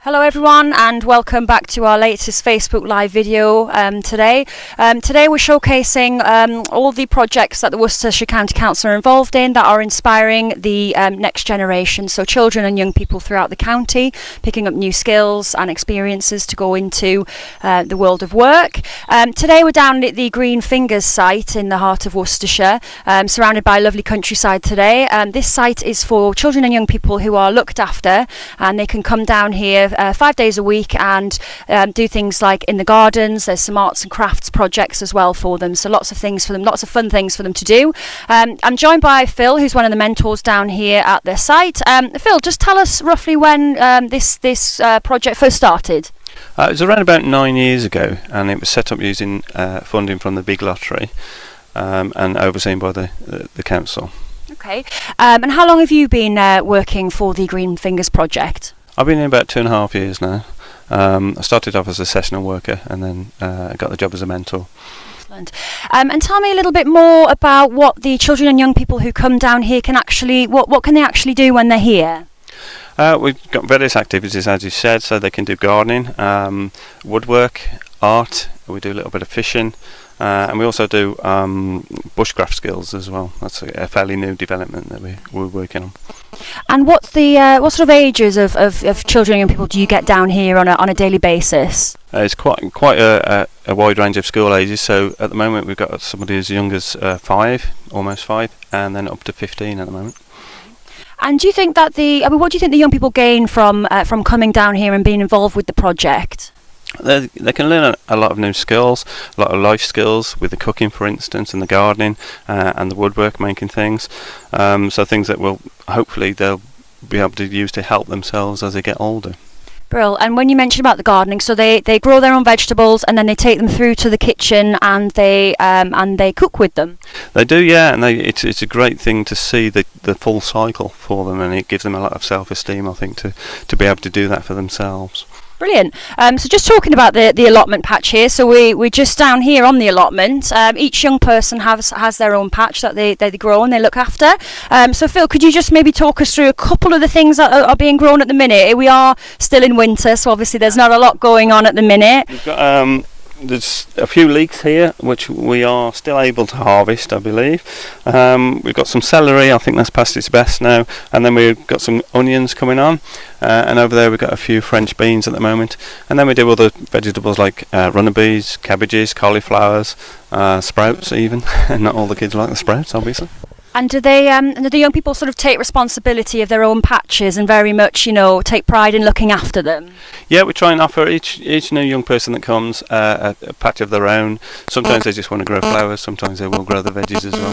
Hello everyone and welcome back to our latest Facebook Live video today. Today we're showcasing all the projects that the Worcestershire County Council are involved in that are inspiring the next generation, so children and young people throughout the county, picking up new skills and experiences to go into the world of work. Today we're down at the Green Fingers site in the heart of Worcestershire, surrounded by lovely countryside today. This site is for children and young people who are looked after, and they can come down here 5 days a week and do things like in the gardens. There's some arts and crafts projects as well for them, so lots of things for them, lots of fun things for them to do. I'm joined by Phil, who's one of the mentors down here at the site. Phil, just tell us roughly when this project first started. It was around about 9 years ago, and it was set up using funding from the Big Lottery and overseen by the council. Okay, and how long have you been working for the Green Fingers project? I've been here about 2.5 years now. I started off as a sessional worker and then got the job as a mentor. Excellent. And tell me a little bit more about what the children and young people who come down here can actually, what can they actually do when they're here? We've got various activities, as you said, so they can do gardening, woodwork, art. We do a little bit of fishing, and we also do bushcraft skills as well. That's a fairly new development that we're working on. And what's the what sort of ages of children and young people do you get down here on a daily basis? It's quite a wide range of school ages. So at the moment we've got somebody as young as 5, almost 5, and then up to 15 at the moment. And do you think that what do you think the young people gain from coming down here and being involved with the project? They can learn a lot of new skills, a lot of life skills with the cooking, for instance, and the gardening and the woodwork, making things. So things that hopefully they'll be able to use to help themselves as they get older. Brill. And when you mentioned about the gardening, so they grow their own vegetables and then they take them through to the kitchen and they cook with them. They do, yeah, and it's a great thing to see the full cycle for them, and it gives them a lot of self-esteem, I think, to be able to do that for themselves. Brilliant. So just talking about the allotment patch here, so we're just down here on the allotment. Each young person has their own patch that they grow and they look after. So Phil, could you just maybe talk us through a couple of the things that are being grown at the minute? We are still in winter, so obviously there's not a lot going on at the minute. We've got, there's a few leeks here which we are still able to harvest, I believe. We've got some celery, I think that's past its best now, and then we've got some onions coming on, and over there we've got a few French beans at the moment, and then we do other vegetables like runnerbees, cabbages, cauliflowers, sprouts even. Not all the kids like the sprouts, obviously. And do the young people sort of take responsibility of their own patches and very much, take pride in looking after them? Yeah, we try and offer each new young person that comes a patch of their own. Sometimes they just want to grow flowers, sometimes they will grow the veggies as well.